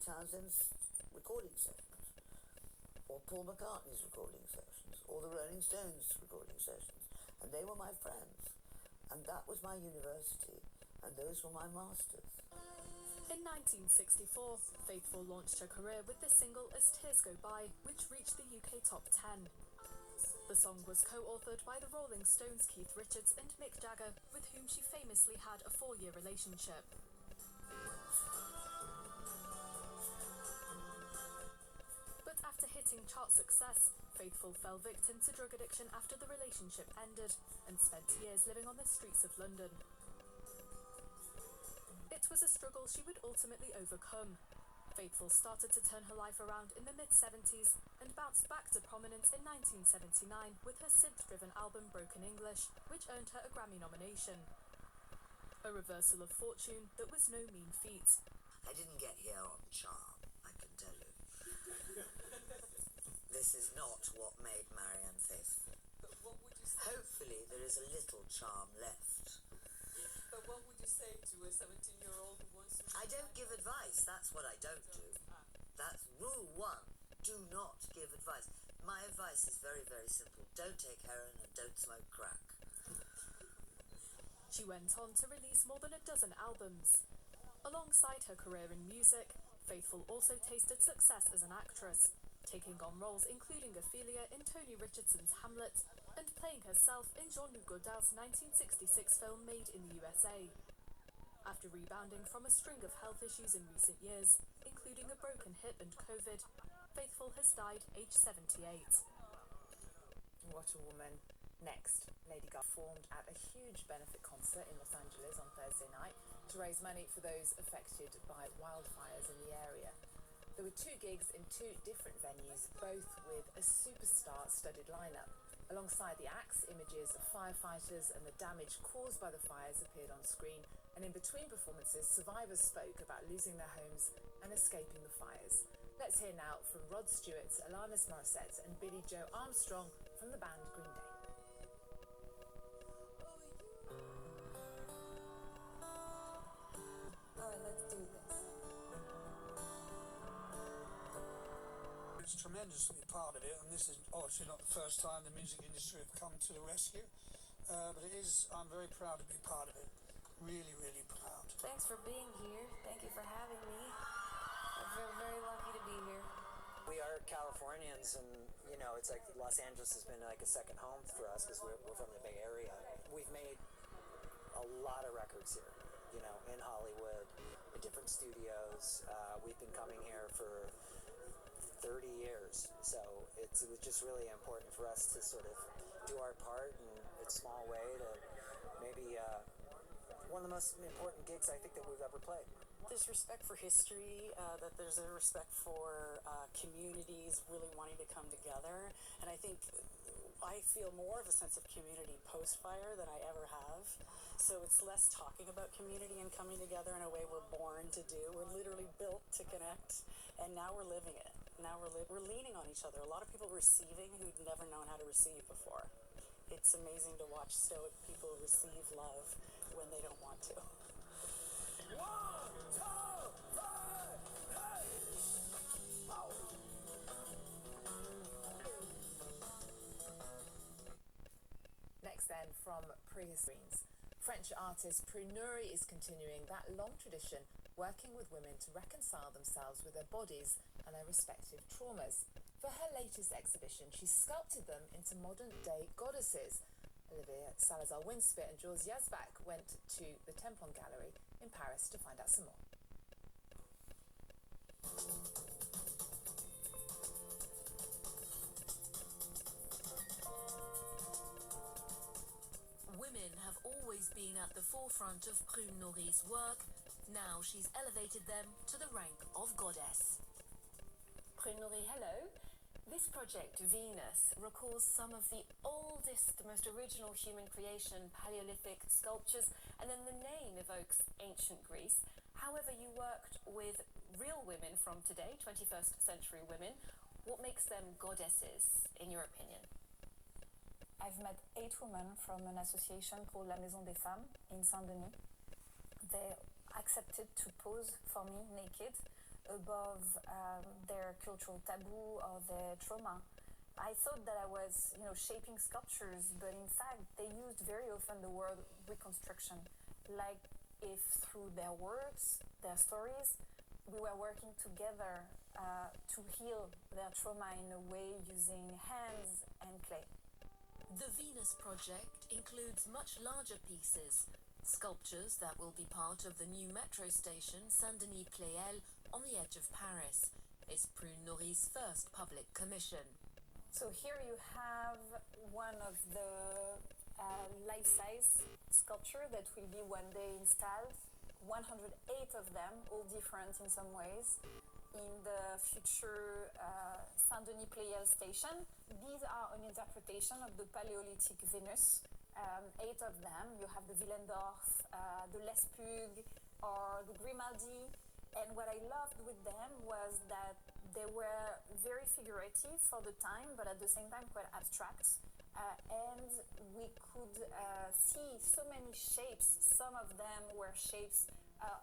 Townsend's recording sessions, or Paul McCartney's recording sessions, or the Rolling Stones recording sessions, and they were my friends, and that was my university, and those were my masters. In 1964, Faithfull launched her career with the single As Tears Go By, which reached the UK top 10. The song was co-authored by the Rolling Stones' Keith Richards and Mick Jagger, with whom she famously had a 4-year relationship. But after hitting chart success, Faithfull fell victim to drug addiction after the relationship ended and spent years living on the streets of London. It was a struggle she would ultimately overcome. Faithfull started to turn her life around in the mid-70s and bounced back to prominence in 1979 with her synth-driven album Broken English, which earned her a Grammy nomination. A reversal of fortune that was no mean feat. I didn't get here on charm, I can tell you. This is not what made Marianne faithful. But what would you say? Hopefully there is a little charm left. But what would you say to a 17-year-old who wants to... I don't give advice, that's what I don't do. That's rule 1, do not give advice. My advice is very, very simple. Don't take heroin and don't smoke crack. She went on to release more than a dozen albums. Alongside her career in music, Faithfull also tasted success as an actress, taking on roles including Ophelia in Tony Richardson's Hamlet and playing herself in Jean-Luc Godard's 1966 film Made in the USA. After rebounding from a string of health issues in recent years, including a broken hip and COVID, Faithfull has died aged 78. What a woman. Next, Lady Gaga performed at a huge benefit concert in Los Angeles on Thursday night to raise money for those affected by wildfires in the area. There were 2 gigs in 2 different venues, both with a superstar-studded lineup. Alongside the acts, images of firefighters and the damage caused by the fires appeared on screen, and in between performances, survivors spoke about losing their homes and escaping the fires. Let's hear now from Rod Stewart, Alanis Morissette and Billie Joe Armstrong from the band Green Day. Alright, let's do this. It's tremendous to be part of it, and this is obviously not the first time the music industry have come to the rescue, but it is, I'm very proud to be part of it, really, really proud. Thanks for being here. Thank you for having me. I'm very, very lucky to be here. We are Californians, and you know, it's like Los Angeles has been like a second home for us because we're from the Bay Area. We've made a lot of records here, you know, in Hollywood, in different studios. We've been coming here for 30 years, so it was just really important for us to sort of do our part in a small way to maybe one of the most important gigs I think that we've ever played. There's respect for history, that there's a respect for communities really wanting to come together, and I think I feel more of a sense of community post-fire than I ever have. So it's less talking about community and coming together in a way we're born to do. We're literally built to connect, and now we're living it. Now we're leaning on each other. A lot of people receiving who'd never known how to receive before. It's amazing to watch stoic people receive love when they don't want to. 1, 2, 3, hey! Pow! Next then, from Prehistorines. French artist Prue Nourry is continuing that long tradition, working with women to reconcile themselves with their bodies and their respective traumas. For her latest exhibition, she sculpted them into modern-day goddesses. Olivia Salazar-Winspit and Jules Yazbak went to the Tempon Gallery in Paris to find out some more. Women have always been at the forefront of Prue Nourry's work. Now she's elevated them to the rank of goddess. Prue Nourry, hello. This project, Venus, recalls some of the oldest, most original human creation, Paleolithic sculptures, and then the name evokes ancient Greece. However, you worked with real women from today, 21st century women. What makes them goddesses, in your opinion? I've met 8 women from an association called La Maison des Femmes in Saint-Denis. They accepted to pose for me naked above their cultural taboo or their trauma. I thought that I was, shaping sculptures, but in fact, they used very often the word reconstruction, like if through their words, their stories, we were working together to heal their trauma in a way using hands and clay. The Venus project includes much larger pieces, sculptures that will be part of the new metro station Saint-Denis-Pleyel on the edge of Paris. It's Prune Nourry's first public commission. So here you have one of the life-size sculpture that will be one day installed. 108 of them, all different in some ways, in the future Saint-Denis-Pleyel station. These are an interpretation of the Paleolithic Venus. 8 of them. You have the Willendorf, the Lespugue, or the Grimaldi. And what I loved with them was that they were very figurative for the time, but at the same time quite abstract. And we could see so many shapes. Some of them were shapes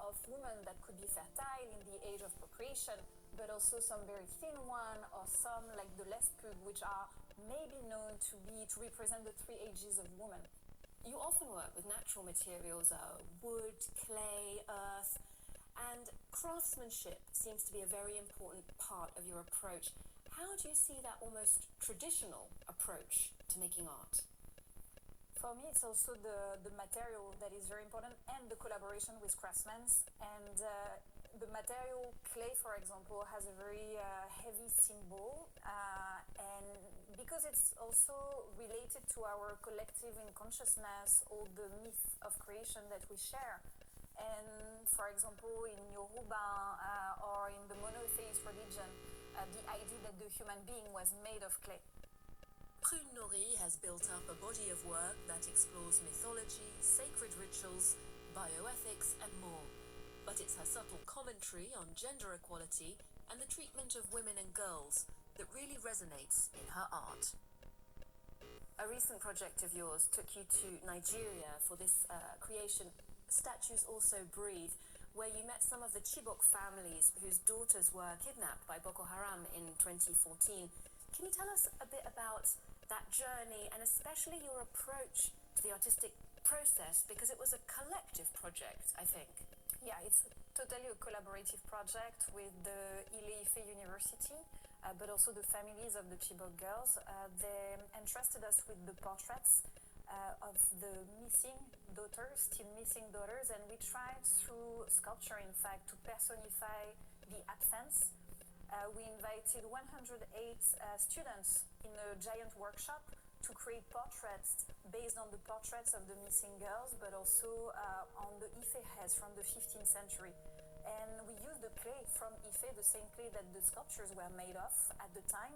of women that could be fertile in the age of procreation, but also some very thin one, or some like the Lespugue, which are maybe known to represent the 3 ages of woman. You often work with natural materials, wood, clay, earth, and craftsmanship seems to be a very important part of your approach. How do you see that almost traditional approach to making art? For me, it's also the material that is very important, and the collaboration with craftsmen. And the material clay, for example, has a very heavy symbol, and because it's also related to our collective consciousness, all the myth of creation that we share. And for example, in Yoruba or in the monotheist religion, the idea that the human being was made of clay. Prune Nourry has built up a body of work that explores mythology, sacred rituals, bioethics, and more. But it's her subtle commentary on gender equality and the treatment of women and girls that really resonates in her art. A recent project of yours took you to Nigeria for this creation, Statues Also Breathe, where you met some of the Chibok families whose daughters were kidnapped by Boko Haram in 2014. Can you tell us a bit about that journey, and especially your approach to the artistic process, because it was a collective project, I think? Yeah, it's totally a collaborative project with the Ile-Ife University, but also the families of the Chibok girls. They entrusted us with the portraits of the missing daughters, still missing daughters, and we tried through sculpture, in fact, to personify the absence. We invited 108 students in a giant workshop to create portraits based on the portraits of the missing girls, but also on the Ife heads from the 15th century. And we used the clay from Ife, the same clay that the sculptures were made of at the time.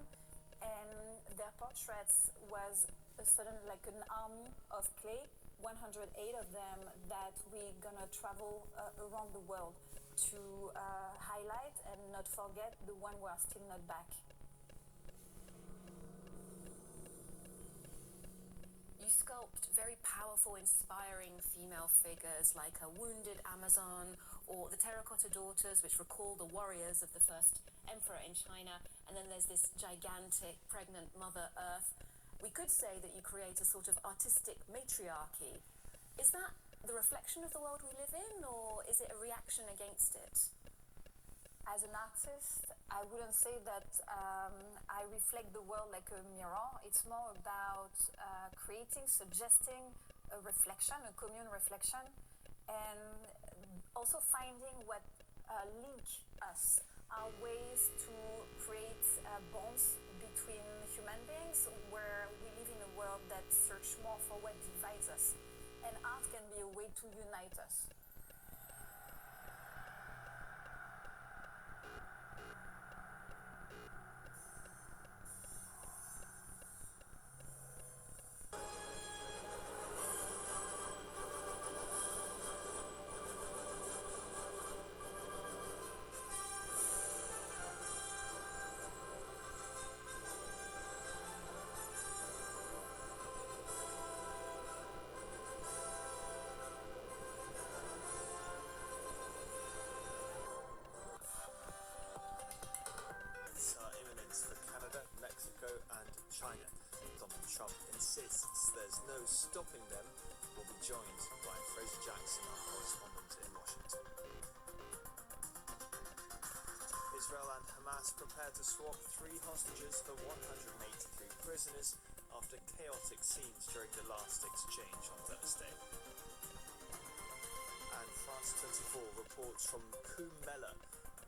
And their portraits was a sudden like an army of clay, 108 of them that we're gonna travel around the world to highlight and not forget the one who are still not back. You sculpt very powerful, inspiring female figures like a wounded Amazon or the terracotta daughters, which recall the warriors of the first emperor in China. And then there's this gigantic pregnant Mother Earth. We could say that you create a sort of artistic matriarchy. Is that the reflection of the world we live in, or is it a reaction against it? As an artist, I wouldn't say that I reflect the world like a mirror. It's more about creating, suggesting a reflection, a commune reflection, and also finding what link us, are ways to create bonds between human beings, where we live in a world that search more for what divides us. And art can be a way to unite us. stopping them, we'll be joined by Fraser Jackson, our correspondent in Washington. Israel and Hamas prepare to swap 3 hostages for 183 prisoners after chaotic scenes during the last exchange on Thursday. And France 24 reports from Kumbh Mela,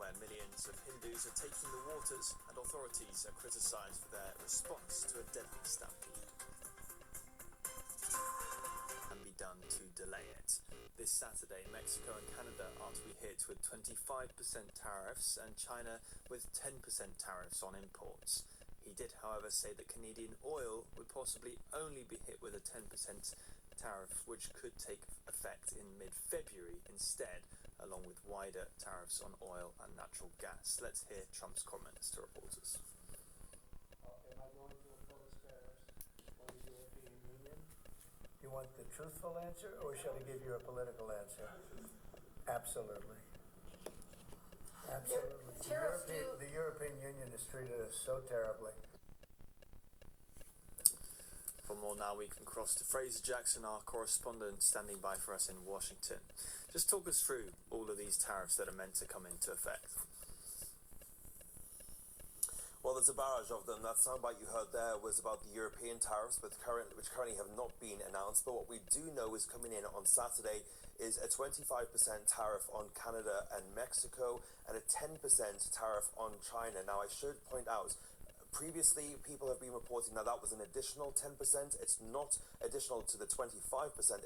where millions of Hindus are taking the waters and authorities are criticised for their response to a deadly stampede. Can be done to delay it. This Saturday, Mexico and Canada are to be hit with 25% tariffs and China with 10% tariffs on imports. He did, however, say that Canadian oil would possibly only be hit with a 10% tariff, which could take effect in mid-February instead, along with wider tariffs on oil and natural gas. Let's hear Trump's comments to reporters. Am I going to impose tariffs on the European Union? You want the truthful answer, or shall I give you a political answer? Absolutely. Absolutely. The European Union has treated us so terribly. For more now, we can cross to Fraser Jackson, our correspondent, standing by for us in Washington. Just talk us through all of these tariffs that are meant to come into effect. Well, there's a barrage of them. That soundbite you heard there was about the European tariffs, which currently have not been announced. But what we do know is coming in on Saturday is a 25% tariff on Canada and Mexico and a 10% tariff on China. Now, I should point out, previously, people have been reporting that was an additional 10%. It's not additional to the 25%.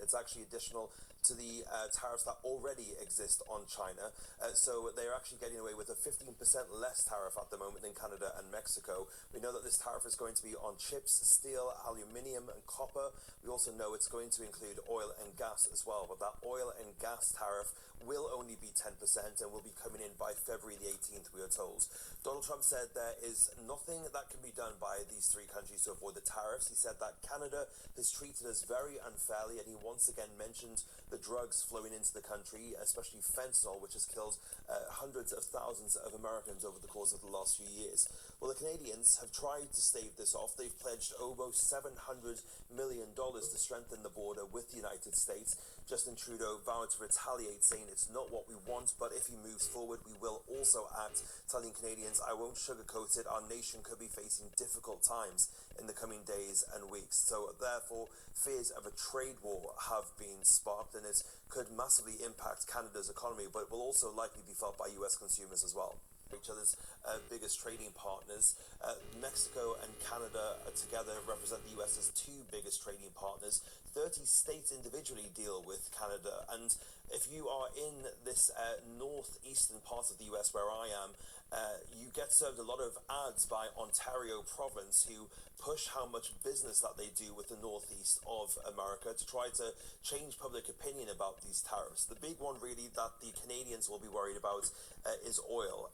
It's actually additional to the tariffs that already exist on China. So they're actually getting away with a 15% less tariff at the moment than Canada and Mexico. We know that this tariff is going to be on chips, steel, aluminium, and copper. We also know it's going to include oil and gas as well. But that oil and gas tariff will only be 10% and will be coming in by February the 18th, we are told. Donald Trump said there is nothing that can be done by these 3 countries to avoid the tariffs. He said that Canada has treated us very unfairly, and he once again mentioned the drugs flowing into the country, especially fentanyl, which has killed hundreds of thousands of Americans over the course of the last few years. Well, the Canadians have tried to stave this off. They've pledged almost $700 million to strengthen the border with the United States. Justin Trudeau vowed to retaliate, saying it's not what we want, but if he moves forward, we will also act, telling Canadians, I won't sugarcoat it, our nation could be facing difficult times in the coming days and weeks. So therefore, fears of a trade war have been sparked, and it could massively impact Canada's economy, but it will also likely be felt by US consumers as well. Each other's biggest trading partners. Mexico and Canada together represent the US's 2 biggest trading partners. 30 states individually deal with Canada, and if you are in this northeastern part of the US where I am, you get served a lot of ads by Ontario province who push how much business that they do with the northeast of America to try to change public opinion about these tariffs. The big one really that the Canadians will be worried about is oil.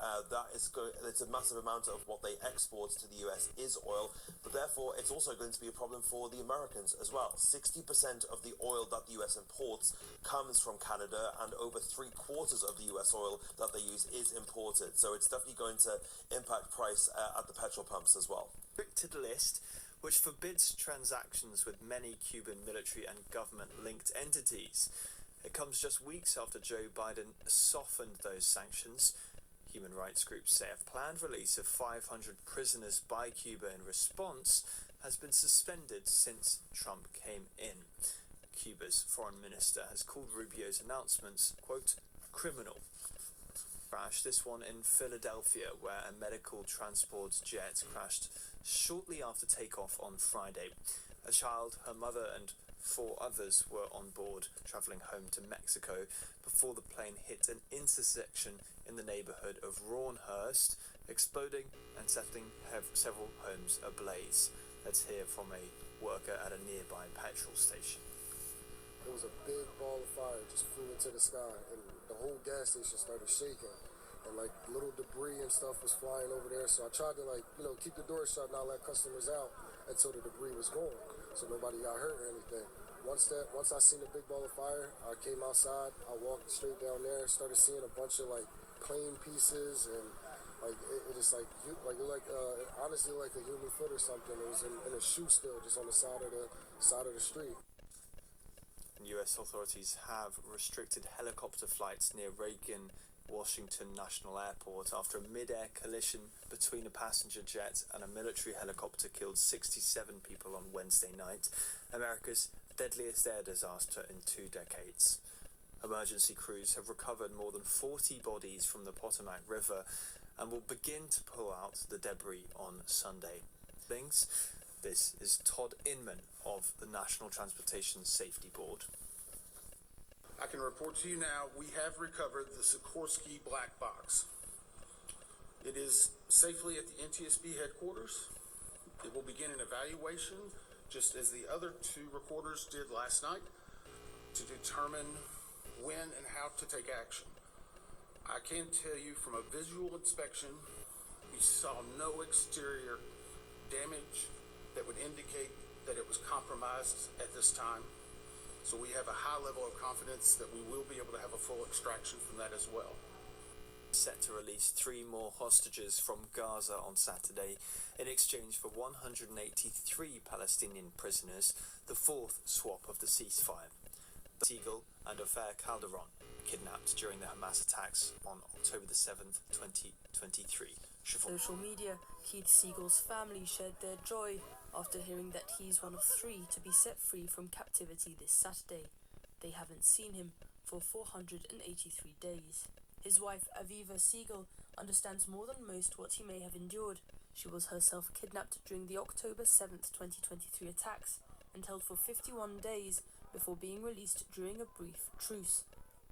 It's a massive amount of what they export to the US is oil, but therefore it's also going to be a problem for the Americans as well. 60% of the oil that the US imports comes from Canada, and over 3/4 of the US oil that they use is imported. So it's definitely going to impact price at the petrol pumps as well. Restricted list, which forbids transactions with many Cuban military and government-linked entities. It comes just weeks after Joe Biden softened those sanctions. Human rights groups say a planned release of 500 prisoners by Cuba in response has been suspended since Trump came in. Cuba's foreign minister has called Rubio's announcements, quote, criminal. Crash, this one in Philadelphia, where a medical transport jet crashed shortly after takeoff on Friday. A child, her mother, and 4 others were on board, travelling home to Mexico before the plane hit an intersection in the neighbourhood of Rawnhurst, exploding and setting several homes ablaze. Let's hear from a worker at a nearby petrol station. There was a big ball of fire just flew into the sky, and the whole gas station started shaking, and like little debris and stuff was flying over there. So I tried to keep the door shut, not let customers out until the debris was gone, so nobody got hurt or anything. Once I seen the big ball of fire, I came outside. I walked straight down there, started seeing a bunch of like plane pieces and Like it is like honestly like a human foot or something. It was in a shoe still, just on the side of the street. US authorities have restricted helicopter flights near Reagan Washington National Airport after a mid-air collision between a passenger jet and a military helicopter killed 67 people on Wednesday night, America's deadliest air disaster in 2 decades. Emergency crews have recovered more than 40 bodies from the Potomac River and will begin to pull out the debris on Sunday. This is Todd Inman of the National Transportation Safety Board. I can report to you now, we have recovered the Sikorsky black box. It is safely at the NTSB headquarters. It will begin an evaluation, just as the other 2 recorders did last night, to determine when and how to take action. I can tell you from a visual inspection, we saw no exterior damage that would indicate that it was compromised at this time. So we have a high level of confidence that we will be able to have a full extraction from that as well. Set to release 3 more hostages from Gaza on Saturday in exchange for 183 Palestinian prisoners, the 4th swap of the ceasefire. Siegel and Ofer Calderon kidnapped during the Hamas attacks on October the 7th, 2023. Social media, Keith Siegel's family shared their joy after hearing that he's one of 3 to be set free from captivity this Saturday. They haven't seen him for 483 days. His wife, Aviva Siegel, understands more than most what he may have endured. She was herself kidnapped during the October 7th, 2023 attacks and held for 51 days before being released during a brief truce.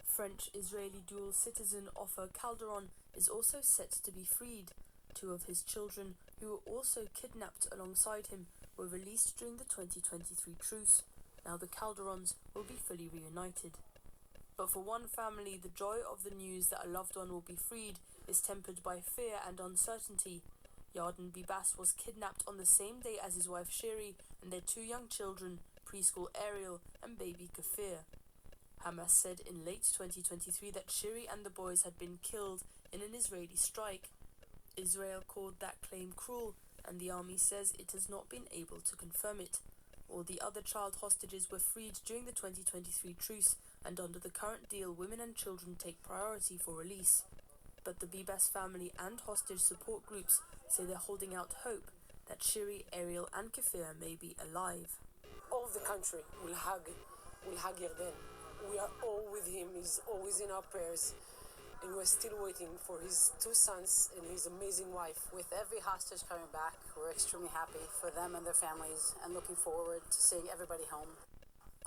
French-Israeli dual citizen Ofer Calderon is also set to be freed. 2 of his children, who were also kidnapped alongside him, were released during the 2023 truce. Now the Calderons will be fully reunited. But for one family, the joy of the news that a loved one will be freed is tempered by fear and uncertainty. Yarden Bibas was kidnapped on the same day as his wife Shiri and their 2 young children, preschool Ariel and baby Kafir. Hamas said in late 2023 that Shiri and the boys had been killed in an Israeli strike. Israel called that claim cruel, and the army says it has not been able to confirm it. All the other child hostages were freed during the 2023 truce, and under the current deal, women and children take priority for release. But the Bibas family and hostage support groups say they're holding out hope that Shiri, Ariel and Kafir may be alive. All of the country will hug Yarden. We are all with him. He's always in our prayers. And we're still waiting for his 2 sons and his amazing wife. With every hostage coming back, we're extremely happy for them and their families and looking forward to seeing everybody home.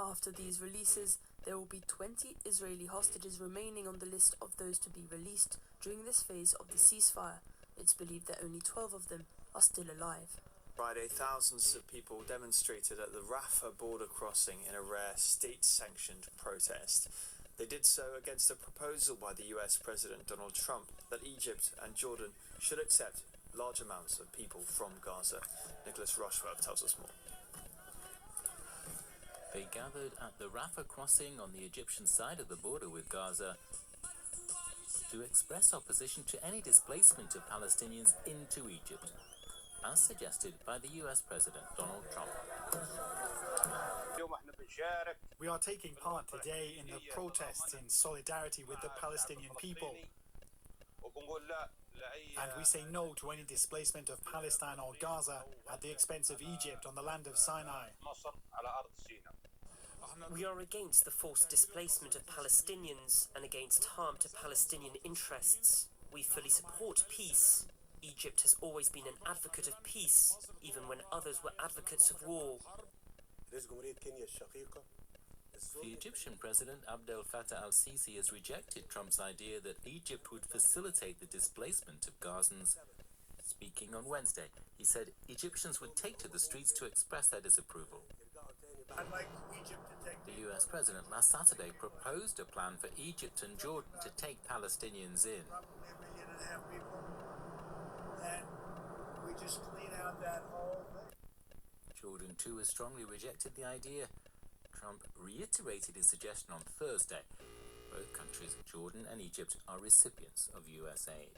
After these releases, there will be 20 Israeli hostages remaining on the list of those to be released during this phase of the ceasefire. It's believed that only 12 of them are still alive. Friday, thousands of people demonstrated at the Rafah border crossing in a rare state-sanctioned protest. They did so against a proposal by the US President Donald Trump that Egypt and Jordan should accept large amounts of people from Gaza. Nicholas Rushworth tells us more. They gathered at the Rafah crossing on the Egyptian side of the border with Gaza to express opposition to any displacement of Palestinians into Egypt, as suggested by the US President Donald Trump. We are taking part today in the protests in solidarity with the Palestinian people. And we say no to any displacement of Palestine or Gaza at the expense of Egypt on the land of Sinai. We are against the forced displacement of Palestinians and against harm to Palestinian interests. We fully support peace. Egypt has always been an advocate of peace, even when others were advocates of war. The Egyptian President Abdel Fattah al-Sisi has rejected Trump's idea that Egypt would facilitate the displacement of Gazans. Speaking on Wednesday, he said Egyptians would take to the streets to express their disapproval. I'd like Egypt to take The US President last Saturday proposed a plan for Egypt and Jordan to take Palestinians in. probably 1.5 million people, and we just clean out that whole thing. Jordan too has strongly rejected the idea. Trump reiterated his suggestion on Thursday. Both countries, Jordan and Egypt, are recipients of US aid.